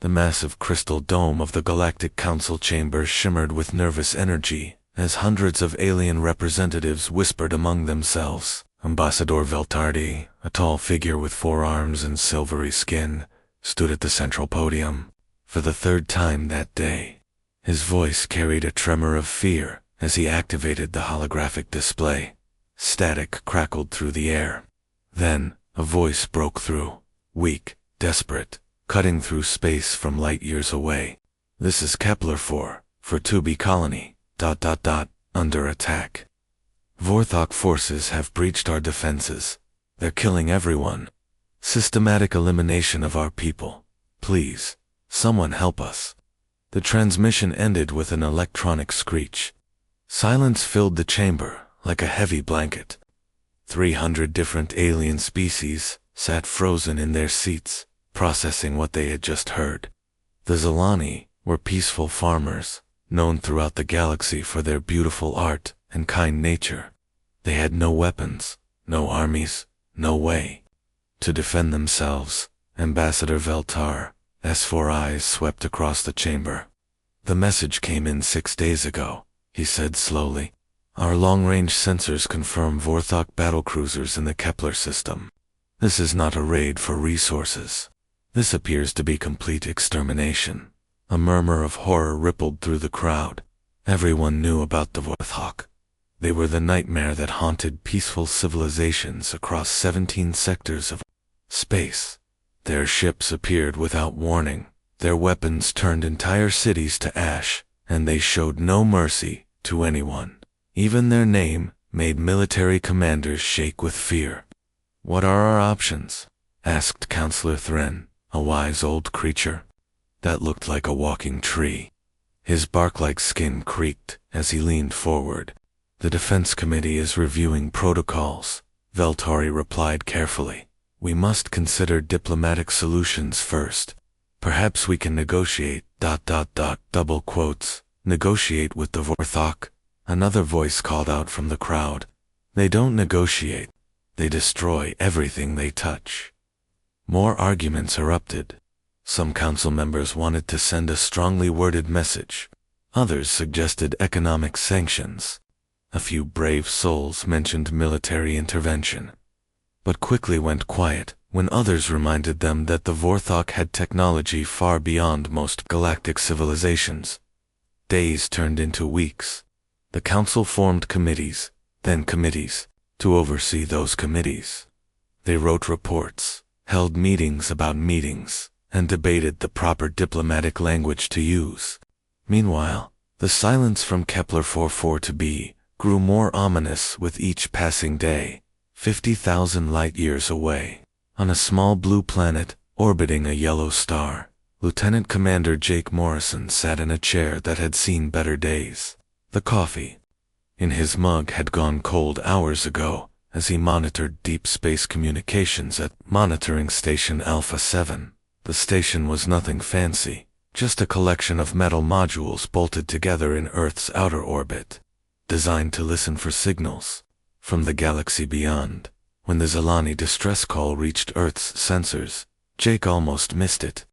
The massive crystal dome of the Galactic Council chamber shimmered with nervous energy as hundreds of alien representatives whispered among themselves. Ambassador Veltardi, a tall figure with 4 arms and silvery skin, stood at the central podium. For the 3rd time that day, his voice carried a tremor of fear as he activated the holographic display. Static crackled through the air. Then, a voice broke through, weak, desperate, cutting through space from light years away. "This is Kepler-4, for 2B colony, ... under attack. Vorthok forces have breached our defenses. They're killing everyone. Systematic elimination of our people. Please, someone help us." The transmission ended with an electronic screech. Silence filled the chamber like a heavy blanket. 300 different alien species sat frozen in their seats, processing what they had just heard. The Zilani were peaceful farmers, known throughout the galaxy for their beautiful art and kind nature. They had no weapons, no armies, no way to defend themselves. Ambassador Veltar, S4 eyes swept across the chamber. "The message came in 6 days ago," he said slowly. "Our long-range sensors confirm Vorthok battlecruisers in the Kepler system. This is not a raid for resources. This appears to be complete extermination." A murmur of horror rippled through the crowd. Everyone knew about the Vorthok. They were the nightmare that haunted peaceful civilizations across 17 sectors of space. Their ships appeared without warning. Their weapons turned entire cities to ash, and they showed no mercy to anyone. Even their name made military commanders shake with fear. "What are our options?" asked Counselor Thren, a wise old creature that looked like a walking tree. His bark-like skin creaked as he leaned forward. "The Defense Committee is reviewing protocols," Veltari replied carefully. "We must consider diplomatic solutions first. Perhaps we can negotiate, ... double quotes, negotiate with the Vorthok." Another voice called out from the crowd. "They don't negotiate. They destroy everything they touch." More arguments erupted. Some council members wanted to send a strongly worded message. Others suggested economic sanctions. A few brave souls mentioned military intervention, but quickly went quiet when others reminded them that the Vorthok had technology far beyond most galactic civilizations. Days turned into weeks. The council formed committees, then committees, to oversee those committees. They wrote reports, held meetings about meetings, and debated the proper diplomatic language to use. Meanwhile, the silence from Kepler-442b grew more ominous with each passing day. 50,000 light-years away, on a small blue planet orbiting a yellow star, Lieutenant Commander Jake Morrison sat in a chair that had seen better days. The coffee in his mug had gone cold hours ago as he monitored deep space communications at Monitoring Station Alpha 7. The station was nothing fancy, just a collection of metal modules bolted together in Earth's outer orbit, designed to listen for signals from the galaxy beyond. When the Zilani distress call reached Earth's sensors, Jake almost missed it.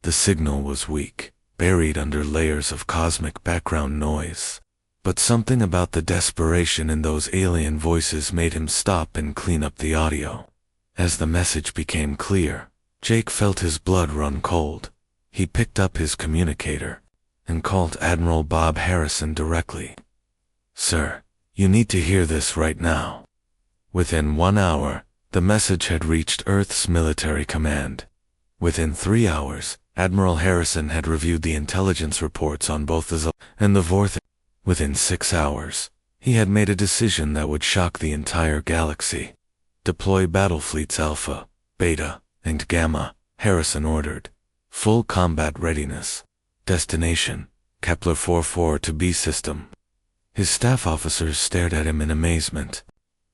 The signal was weak, buried under layers of cosmic background noise. But something about the desperation in those alien voices made him stop and clean up the audio. As the message became clear, Jake felt his blood run cold. He picked up his communicator and called Admiral Bob Harrison directly. "Sir, you need to hear this right now." Within 1 hour, the message had reached Earth's military command. Within 3 hours, Admiral Harrison had reviewed the intelligence reports on both the Zil and the Vorthok. Within 6 hours, he had made a decision that would shock the entire galaxy. "Deploy battle fleets Alpha, Beta, and Gamma," Harrison ordered. "Full combat readiness. Destination, Kepler-442b system." His staff officers stared at him in amazement.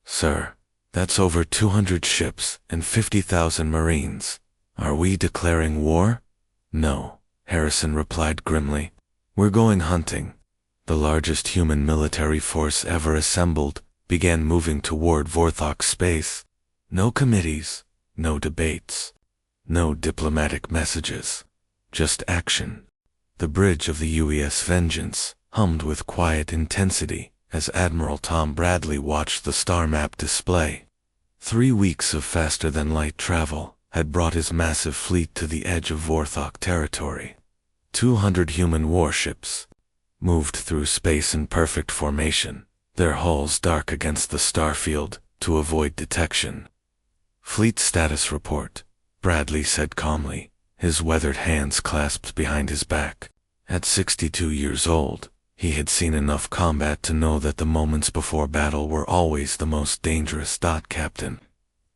"Sir, that's over 200 ships and 50,000 Marines. Are we declaring war?" "No," Harrison replied grimly. "We're going hunting." The largest human military force ever assembled began moving toward Vorthok space. No committees, no debates, no diplomatic messages. just action. The bridge of the UES Vengeance hummed with quiet intensity as Admiral Tom Bradley watched the star map display. 3 weeks of faster-than-light travel had brought his massive fleet to the edge of Vorthok territory. 200 human warships moved through space in perfect formation, their hulls dark against the starfield to avoid detection. "Fleet status report," Bradley said calmly, his weathered hands clasped behind his back. At 62 years old, he had seen enough combat to know that the moments before battle were always the most dangerous. Captain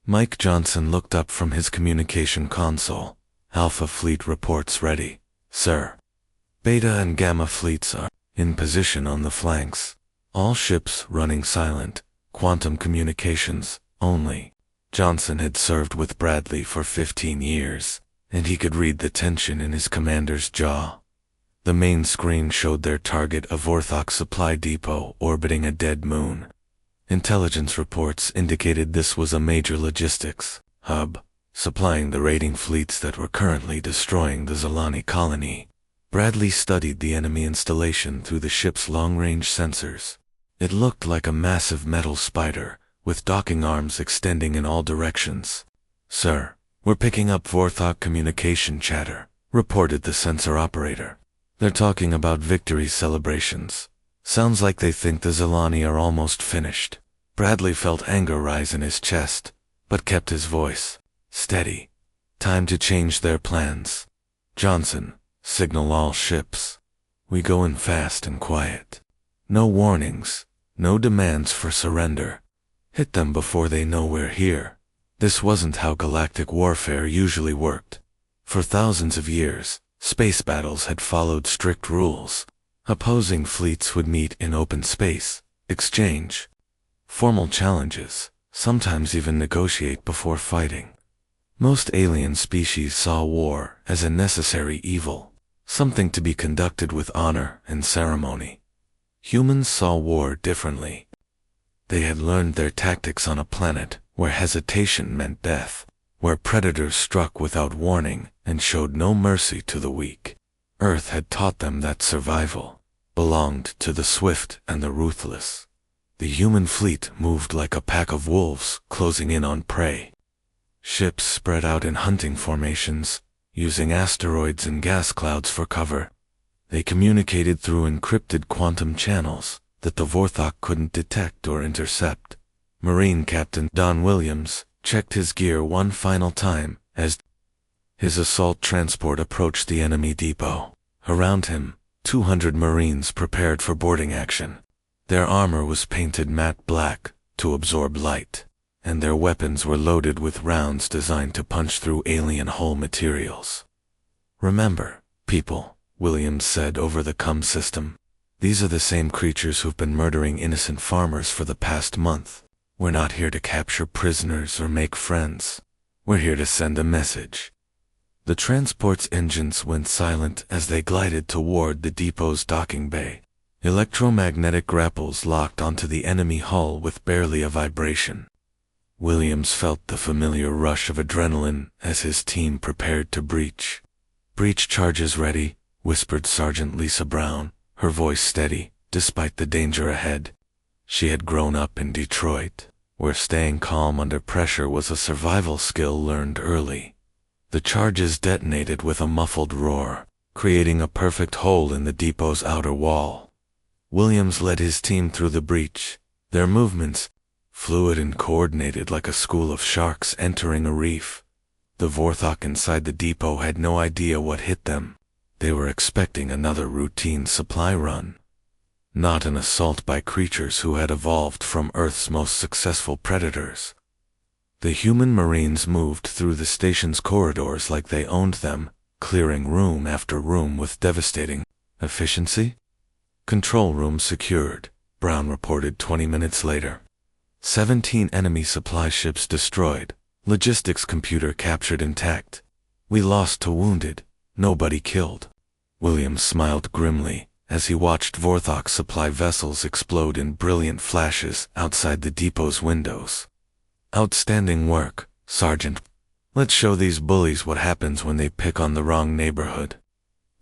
Mike Johnson looked up from his communication console. "Alpha Fleet reports ready, sir. Beta and Gamma fleets are in position on the flanks. All ships running silent, quantum communications only." Johnson had served with Bradley for 15 years, and he could read the tension in his commander's jaw. The main screen showed their target, a Vorthok supply depot orbiting a dead moon. Intelligence reports indicated this was a major logistics hub, supplying the raiding fleets that were currently destroying the Zalani colony. Bradley studied the enemy installation through the ship's long-range sensors. It looked like a massive metal spider, with docking arms extending in all directions. "Sir, we're picking up Vorthok communication chatter," reported the sensor operator. "They're talking about victory celebrations. Sounds like they think the Zalani are almost finished." Bradley felt anger rise in his chest, but kept his voice steady. "Time to change their plans. Johnson, signal all ships. We go in fast and quiet. No warnings, no demands for surrender. Hit them before they know we're here." This wasn't how galactic warfare usually worked. For thousands of years, space battles had followed strict rules. Opposing fleets would meet in open space, exchange formal challenges, sometimes even negotiate before fighting. Most alien species saw war as a necessary evil, something to be conducted with honor and ceremony. Humans saw war differently. They had learned their tactics on a planet where hesitation meant death, where predators struck without warning and showed no mercy to the weak. Earth had taught them that survival belonged to the swift and the ruthless. The human fleet moved like a pack of wolves closing in on prey. Ships spread out in hunting formations, using asteroids and gas clouds for cover. They communicated through encrypted quantum channels that the Vorthok couldn't detect or intercept. Marine Captain Don Williams checked his gear one final time as his assault transport approached the enemy depot. Around him, 200 Marines prepared for boarding action. Their armor was painted matte black to absorb light, and their weapons were loaded with rounds designed to punch through alien hull materials. "Remember, people," Williams said over the comm system. "These are the same creatures who've been murdering innocent farmers for the past month. We're not here to capture prisoners or make friends. We're here to send a message." The transport's engines went silent as they glided toward the depot's docking bay. Electromagnetic grapples locked onto the enemy hull with barely a vibration. Williams felt the familiar rush of adrenaline as his team prepared to breach. "Breach charges ready," whispered Sergeant Lisa Brown, her voice steady, despite the danger ahead. She had grown up in Detroit, where staying calm under pressure was a survival skill learned early. The charges detonated with a muffled roar, creating a perfect hole in the depot's outer wall. Williams led his team through the breach, their movements fluid and coordinated like a school of sharks entering a reef. The Vorthok inside the depot had no idea what hit them. They were expecting another routine supply run, not an assault by creatures who had evolved from Earth's most successful predators. The human Marines moved through the station's corridors like they owned them, clearing room after room with devastating efficiency. "Control room secured," Brown reported 20 minutes later. 17 enemy supply ships destroyed, logistics computer captured intact. "We lost to wounded, nobody killed." Williams smiled grimly as he watched Vorthok supply vessels explode in brilliant flashes outside the depot's windows. "Outstanding work, Sergeant. Let's show these bullies what happens when they pick on the wrong neighborhood."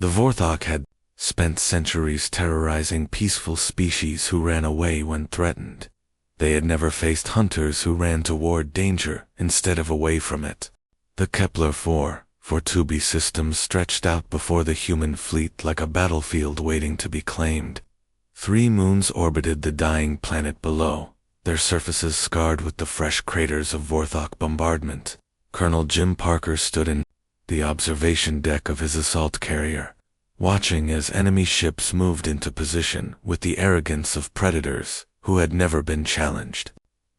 The Vorthok had spent centuries terrorizing peaceful species who ran away when threatened. They had never faced hunters who ran toward danger instead of away from it. The Kepler-4, 4-2B systems stretched out before the human fleet like a battlefield waiting to be claimed. 3 moons orbited the dying planet below, their surfaces scarred with the fresh craters of Vorthok bombardment. Colonel Jim Parker stood in the observation deck of his assault carrier, watching as enemy ships moved into position with the arrogance of predators who had never been challenged.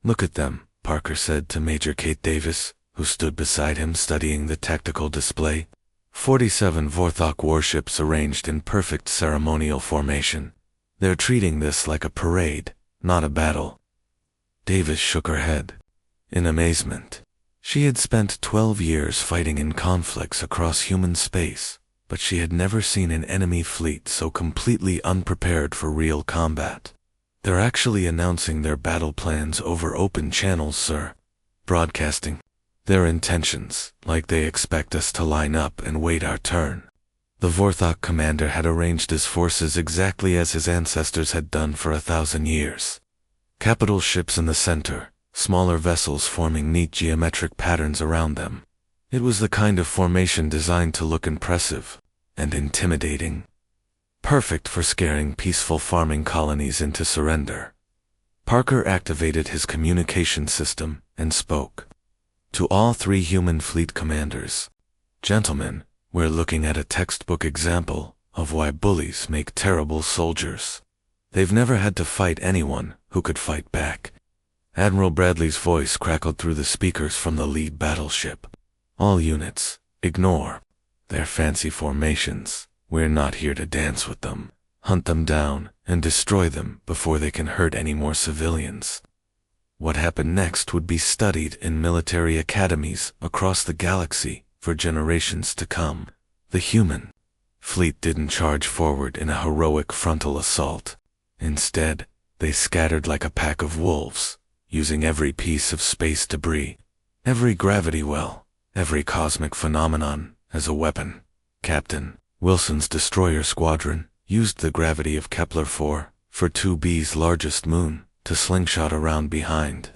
"Look at them," Parker said to Major Kate Davis, who stood beside him studying the tactical display. 47 Vorthok warships arranged in perfect ceremonial formation. "They're treating this like a parade, not a battle." Davis shook her head in amazement. She had spent 12 years fighting in conflicts across human space, but she had never seen an enemy fleet so completely unprepared for real combat. "They're actually announcing their battle plans over open channels, sir. Broadcasting their intentions, like they expect us to line up and wait our turn." The Vorthok commander had arranged his forces exactly as his ancestors had done for 1,000 years. Capital ships in the center, smaller vessels forming neat geometric patterns around them. It was the kind of formation designed to look impressive and intimidating, perfect for scaring peaceful farming colonies into surrender. Parker activated his communication system and spoke to all 3 human fleet commanders. "Gentlemen, we're looking at a textbook example of why bullies make terrible soldiers. They've never had to fight anyone who could fight back." Admiral Bradley's voice crackled through the speakers from the lead battleship. "All units, ignore their fancy formations. We're not here to dance with them. Hunt them down and destroy them before they can hurt any more civilians." What happened next would be studied in military academies across the galaxy for generations to come. The human fleet didn't charge forward in a heroic frontal assault. Instead, they scattered like a pack of wolves, using every piece of space debris, every gravity well, every cosmic phenomenon as a weapon. Captain Wilson's destroyer squadron used the gravity of Kepler-4, 4-2B's largest moon, to slingshot around behind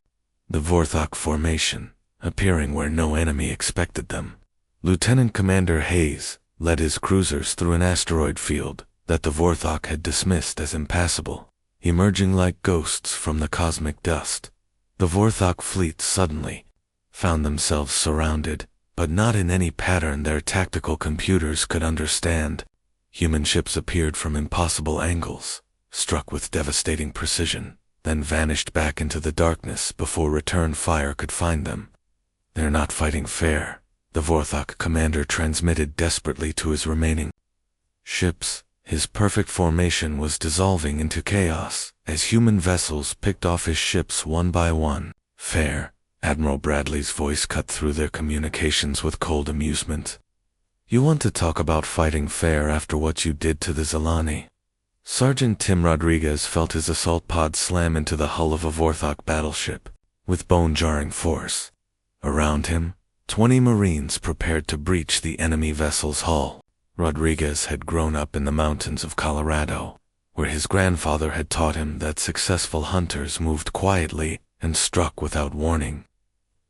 the Vorthok formation, appearing where no enemy expected them. Lieutenant Commander Hayes led his cruisers through an asteroid field that the Vorthok had dismissed as impassable, emerging like ghosts from the cosmic dust. The Vorthok fleet suddenly found themselves surrounded, but not in any pattern their tactical computers could understand. Human ships appeared from impossible angles, struck with devastating precision, then vanished back into the darkness before return fire could find them. "They're not fighting fair," the Vorthok commander transmitted desperately to his remaining ships. His perfect formation was dissolving into chaos as human vessels picked off his ships one by one. "Fair?" Admiral Bradley's voice cut through their communications with cold amusement. "You want to talk about fighting fair after what you did to the Zelani?" Sergeant Tim Rodriguez felt his assault pod slam into the hull of a Vorthok battleship with bone-jarring force. Around him, 20 Marines prepared to breach the enemy vessel's hull. Rodriguez had grown up in the mountains of Colorado, where his grandfather had taught him that successful hunters moved quietly and struck without warning.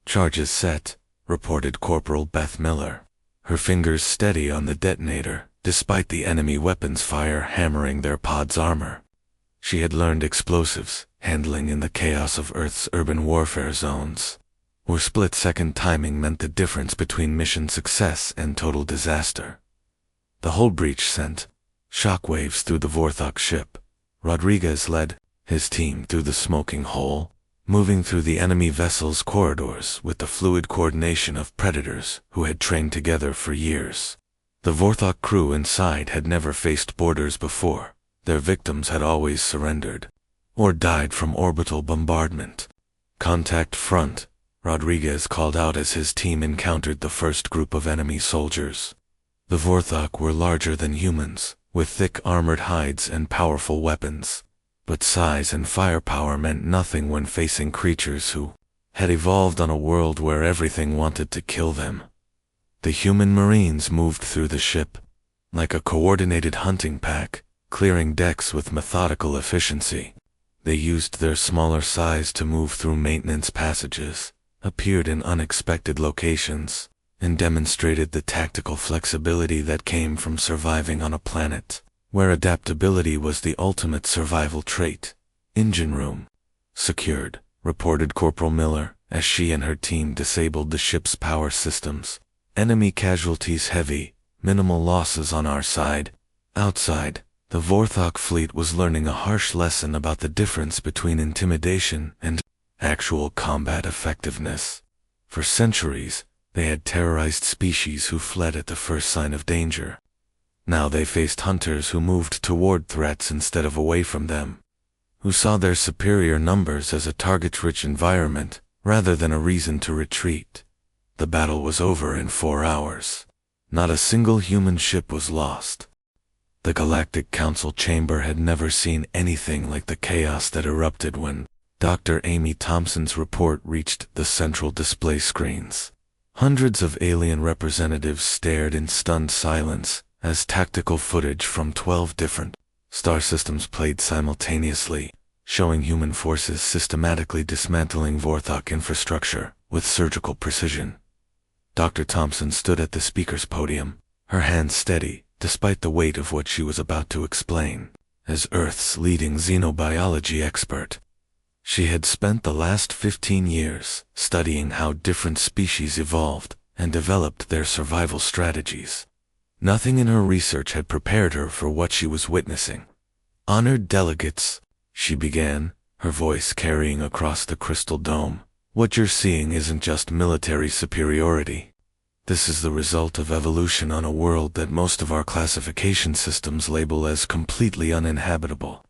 "Charges set," reported Corporal Beth Miller, her fingers steady on the detonator, despite the enemy weapons fire hammering their pod's armor. She had learned explosives handling in the chaos of Earth's urban warfare zones, where split-second timing meant the difference between mission success and total disaster. The whole breach sent shockwaves through the Vorthok ship. Rodriguez led his team through the smoking hole, moving through the enemy vessel's corridors with the fluid coordination of predators who had trained together for years. The Vorthok crew inside had never faced borders before. Their victims had always surrendered or died from orbital bombardment. "Contact front," Rodriguez called out as his team encountered the first group of enemy soldiers. The Vorthok were larger than humans, with thick armored hides and powerful weapons. But size and firepower meant nothing when facing creatures who had evolved on a world where everything wanted to kill them. The human Marines moved through the ship, like a coordinated hunting pack, clearing decks with methodical efficiency. They used their smaller size to move through maintenance passages, appeared in unexpected locations, and demonstrated the tactical flexibility that came from surviving on a planet where adaptability was the ultimate survival trait. "Engine room secured," reported Corporal Miller as she and her team disabled the ship's power systems. "Enemy casualties heavy, minimal losses on our side." Outside, the Vorthok fleet was learning a harsh lesson about the difference between intimidation and actual combat effectiveness. For centuries, they had terrorized species who fled at the first sign of danger. Now they faced hunters who moved toward threats instead of away from them, who saw their superior numbers as a target-rich environment rather than a reason to retreat. The battle was over in 4 hours. Not a single human ship was lost. The Galactic Council chamber had never seen anything like the chaos that erupted when Dr. Amy Thompson's report reached the central display screens. Hundreds of alien representatives stared in stunned silence as tactical footage from 12 different star systems played simultaneously, showing human forces systematically dismantling Vorthok infrastructure with surgical precision. Dr. Thompson stood at the speaker's podium, her hands steady, despite the weight of what she was about to explain. As Earth's leading xenobiology expert, she had spent the last 15 years studying how different species evolved and developed their survival strategies. Nothing in her research had prepared her for what she was witnessing. "Honored delegates," she began, her voice carrying across the crystal dome, "what you're seeing isn't just military superiority. This is the result of evolution on a world that most of our classification systems label as completely uninhabitable."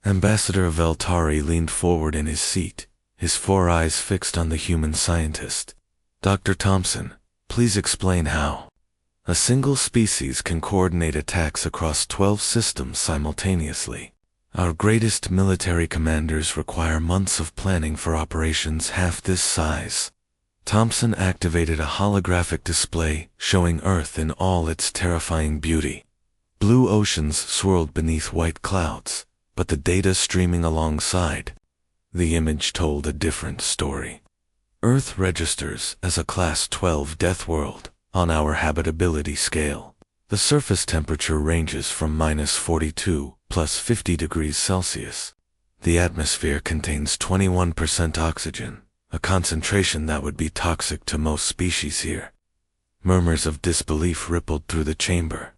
Ambassador Veltari leaned forward in his seat, his 4 eyes fixed on the human scientist. "Dr. Thompson, please explain how a single species can coordinate attacks across 12 systems simultaneously. Our greatest military commanders require months of planning for operations half this size." Thompson activated a holographic display showing Earth in all its terrifying beauty. Blue oceans swirled beneath white clouds, but the data streaming alongside. The image told a different story. Earth registers as a Class 12 death world on our habitability scale. The surface temperature ranges from -42 plus 50 degrees Celsius. The atmosphere contains 21% oxygen, a concentration that would be toxic to most species here. Murmurs of disbelief rippled through the chamber.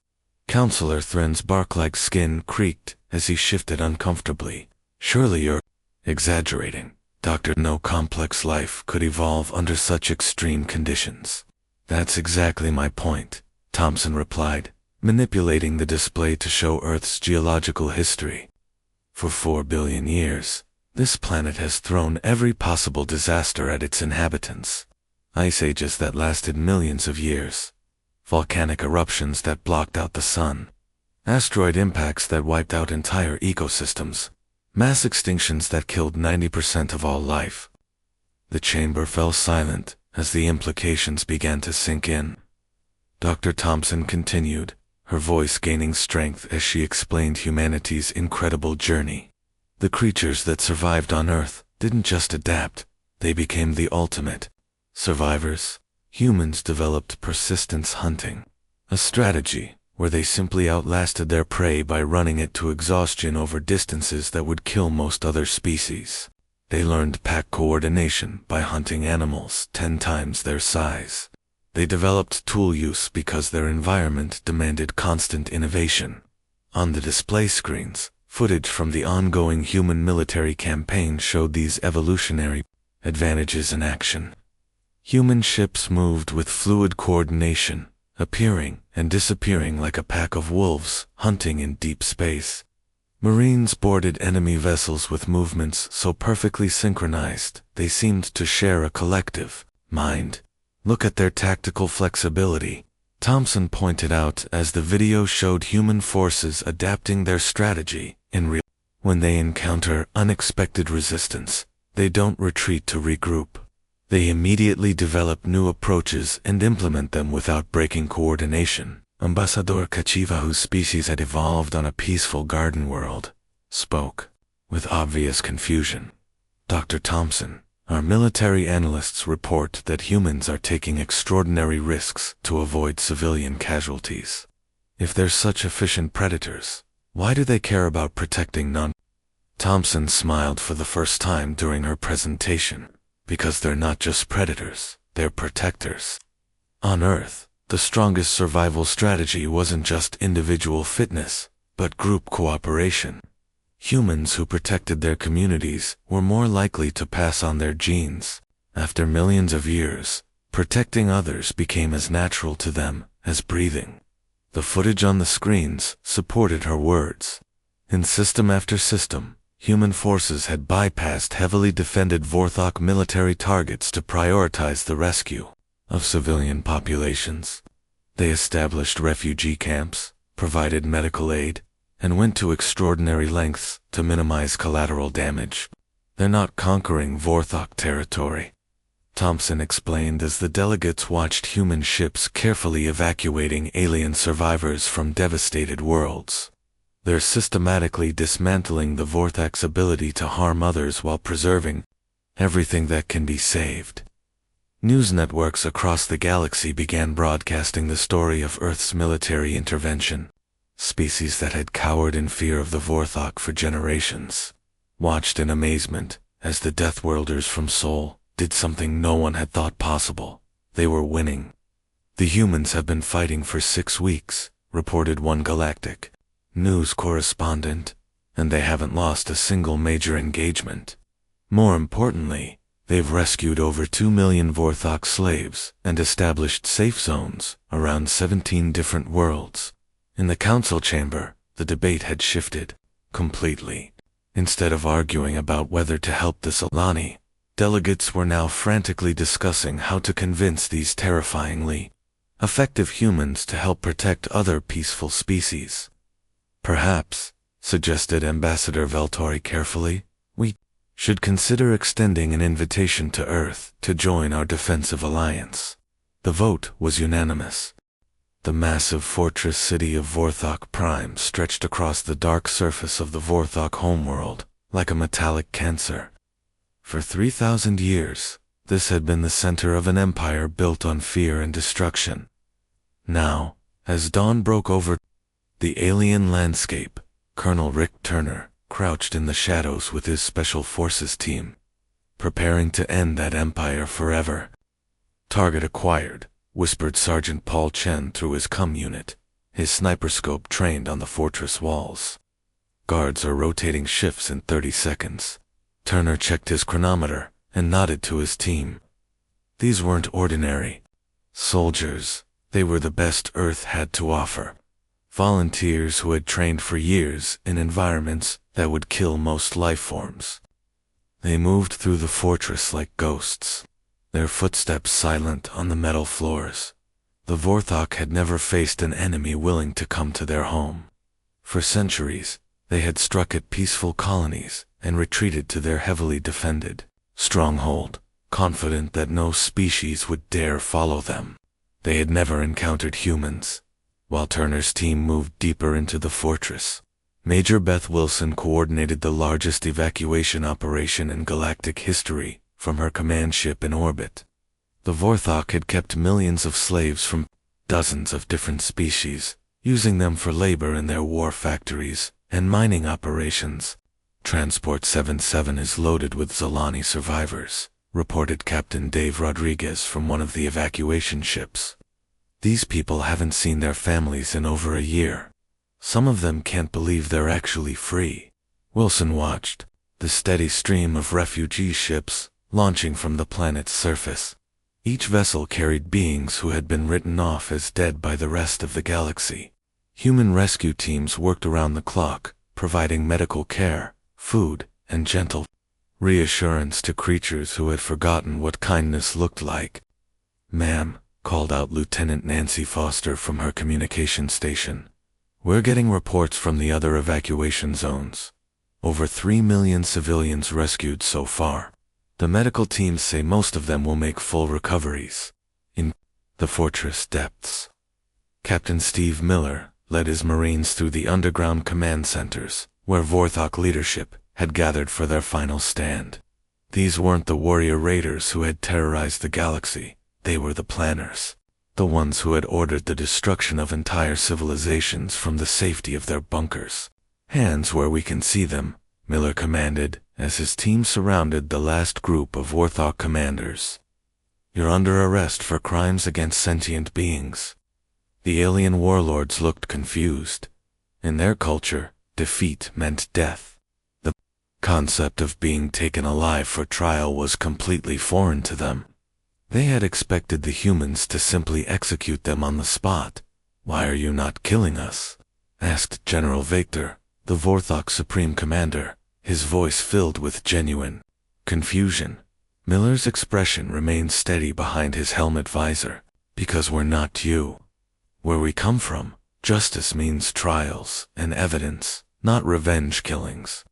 Counselor Thren's bark-like skin creaked as he shifted uncomfortably. "Surely you're exaggerating, Doctor. No complex life could evolve under such extreme conditions." "That's exactly my point," Thompson replied, manipulating the display to show Earth's geological history. "For 4 billion years, this planet has thrown every possible disaster at its inhabitants. Ice ages that lasted millions of years, volcanic eruptions that blocked out the sun, asteroid impacts that wiped out entire ecosystems, mass extinctions that killed 90% of all life." The chamber fell silent as the implications began to sink in. Dr. Thompson continued, her voice gaining strength as she explained humanity's incredible journey. The creatures that survived on Earth didn't just adapt, they became the ultimate survivors. Humans developed persistence hunting, a strategy where they simply outlasted their prey by running it to exhaustion over distances that would kill most other species. They learned pack coordination by hunting animals 10 times their size. They developed tool use because their environment demanded constant innovation. On the display screens, footage from the ongoing human military campaign showed these evolutionary advantages in action. Human ships moved with fluid coordination, appearing and disappearing like a pack of wolves hunting in deep space. Marines boarded enemy vessels with movements so perfectly synchronized they seemed to share a collective mind. "Look at their tactical flexibility," Thompson pointed out as the video showed human forces adapting their strategy in real. When they encounter unexpected resistance, they don't retreat to regroup. They immediately develop new approaches and implement them without breaking coordination. Ambassador Kachiva, whose species had evolved on a peaceful garden world, spoke with obvious confusion. Dr. Thompson, our military analysts report that humans are taking extraordinary risks to avoid civilian casualties. If they're such efficient predators, why do they care about protecting non? Thompson smiled for the first time during her presentation. Because they're not just predators, they're protectors. On Earth, the strongest survival strategy wasn't just individual fitness, but group cooperation. Humans who protected their communities were more likely to pass on their genes. After millions of years, protecting others became as natural to them as breathing. The footage on the screens supported her words. In system after system, human forces had bypassed heavily defended Vorthok military targets to prioritize the rescue of civilian populations. They established refugee camps, provided medical aid, and went to extraordinary lengths to minimize collateral damage. They're not conquering Vorthok territory, Thompson explained as the delegates watched human ships carefully evacuating alien survivors from devastated worlds. They're systematically dismantling the Vorthok's ability to harm others while preserving everything that can be saved. News networks across the galaxy began broadcasting the story of Earth's military intervention. Species that had cowered in fear of the Vorthok for generations watched in amazement as the Deathworlders from Sol did something no one had thought possible. They were winning. The humans have been fighting for 6 weeks, reported one Galactic news correspondent, and they haven't lost a single major engagement. More importantly, they've rescued over 2 million Vorthok slaves and established safe zones around 17 different worlds. In the council chamber, the debate had shifted completely. Instead of arguing about whether to help the Solani, delegates were now frantically discussing how to convince these terrifyingly effective humans to help protect other peaceful species. Perhaps, suggested Ambassador Veltori carefully, we should consider extending an invitation to Earth to join our defensive alliance. The vote was unanimous. The massive fortress city of Vorthok Prime stretched across the dark surface of the Vorthok homeworld like a metallic cancer. For 3,000 years, this had been the center of an empire built on fear and destruction. Now, as dawn broke over the alien landscape, Colonel Rick Turner crouched in the shadows with his Special Forces team, preparing to end that empire forever. Target acquired, whispered Sergeant Paul Chen through his comm unit, his sniper scope trained on the fortress walls. Guards are rotating shifts in 30 seconds. Turner checked his chronometer and nodded to his team. These weren't ordinary soldiers. They were the best Earth had to offer. Volunteers who had trained for years in environments that would kill most life forms. They moved through the fortress like ghosts, their footsteps silent on the metal floors. The Vorthok had never faced an enemy willing to come to their home. For centuries, they had struck at peaceful colonies and retreated to their heavily defended stronghold, confident that no species would dare follow them. They had never encountered humans. While Turner's team moved deeper into the fortress, Major Beth Wilson coordinated the largest evacuation operation in galactic history from her command ship in orbit. The Vorthok had kept millions of slaves from dozens of different species, using them for labor in their war factories and mining operations. Transport 77 is loaded with Zolani survivors, reported Captain Dave Rodriguez from one of the evacuation ships. These people haven't seen their families in over a year. Some of them can't believe they're actually free. Wilson watched the steady stream of refugee ships launching from the planet's surface. Each vessel carried beings who had been written off as dead by the rest of the galaxy. Human rescue teams worked around the clock, providing medical care, food, and gentle reassurance to creatures who had forgotten what kindness looked like. "Ma'am," called out Lieutenant Nancy Foster from her communication station. "We're getting reports from the other evacuation zones. Over 3 million civilians rescued so far. The medical teams say most of them will make full recoveries." In the fortress depths, Captain Steve Miller led his Marines through the underground command centers, where Vorthok leadership had gathered for their final stand. These weren't the warrior raiders who had terrorized the galaxy, they were the planners. The ones who had ordered the destruction of entire civilizations from the safety of their bunkers. "Hands where we can see them," Miller commanded, as his team surrounded the last group of Vorthok commanders. "You're under arrest for crimes against sentient beings." The alien warlords looked confused. In their culture, defeat meant death. The concept of being taken alive for trial was completely foreign to them. They had expected the humans to simply execute them on the spot. "Why are you not killing us?" asked General Victor, the Vorthok Supreme Commander, his voice filled with genuine confusion. Miller's expression remained steady behind his helmet visor. "Because we're not you. Where we come from, justice means trials and evidence, not revenge killings."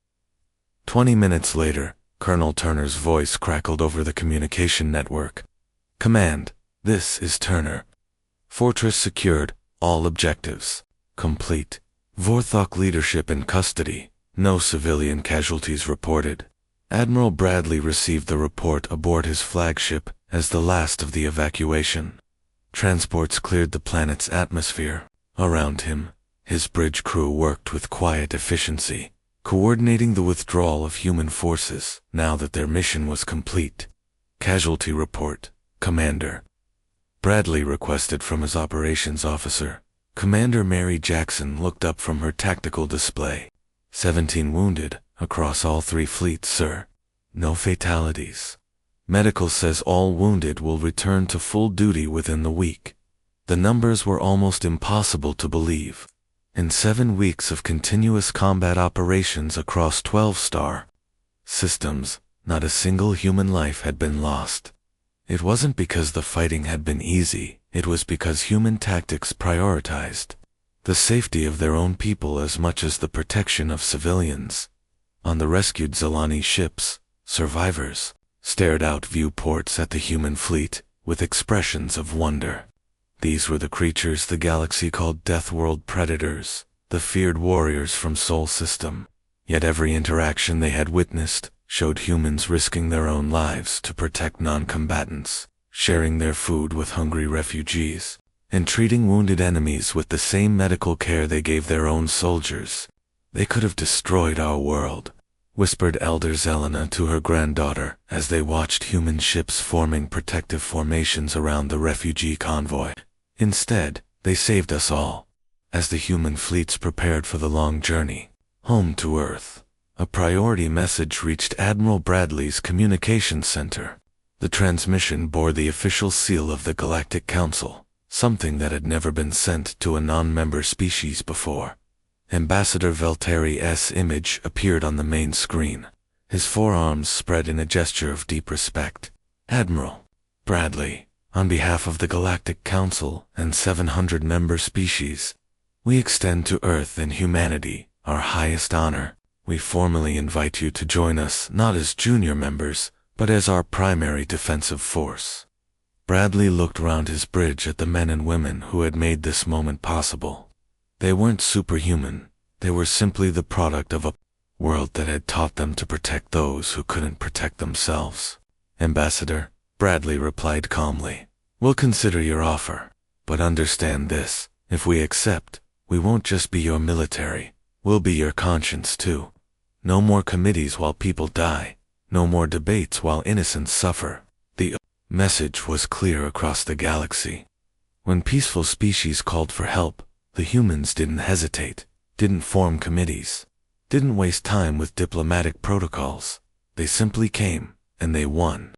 20 minutes later, Colonel Turner's voice crackled over the communication network. "Command, this is Turner. Fortress secured, all objectives complete. Vorthok leadership in custody, no civilian casualties reported." Admiral Bradley received the report aboard his flagship as the last of the evacuation. Transports cleared the planet's atmosphere. Around him, his bridge crew worked with quiet efficiency, coordinating the withdrawal of human forces now that their mission was complete. "Casualty report, Commander." Bradley requested from his operations officer. Commander Mary Jackson looked up from her tactical display. 17 wounded, across all 3 fleets, sir. No fatalities. Medical says all wounded will return to full duty within the week." The numbers were almost impossible to believe. In 7 weeks of continuous combat operations across 12-star systems, not a single human life had been lost. It wasn't because the fighting had been easy, it was because human tactics prioritized the safety of their own people as much as the protection of civilians. On the rescued Zilani ships, survivors stared out viewports at the human fleet with expressions of wonder. These were the creatures the galaxy called Deathworld predators, the feared warriors from Sol System. Yet every interaction they had witnessed showed humans risking their own lives to protect non-combatants, sharing their food with hungry refugees, and treating wounded enemies with the same medical care they gave their own soldiers. "They could have destroyed our world," whispered Elder Zelena to her granddaughter as they watched human ships forming protective formations around the refugee convoy. "Instead, they saved us all." As the human fleets prepared for the long journey home to Earth, a priority message reached Admiral Bradley's communications center. The transmission bore the official seal of the Galactic Council, something that had never been sent to a non-member species before. Ambassador Velteri's image appeared on the main screen, his forearms spread in a gesture of deep respect. "Admiral Bradley, on behalf of the Galactic Council and 700 member species, we extend to Earth and humanity our highest honor. We formally invite you to join us not as junior members, but as our primary defensive force." Bradley looked round his bridge at the men and women who had made this moment possible. They weren't superhuman, they were simply the product of a world that had taught them to protect those who couldn't protect themselves. "Ambassador," Bradley replied calmly, "we'll consider your offer, but understand this, if we accept, we won't just be your military, we'll be your conscience too. No more committees while people die, no more debates while innocents suffer." The message was clear across the galaxy. When peaceful species called for help, the humans didn't hesitate, didn't form committees, didn't waste time with diplomatic protocols. They simply came, and they won.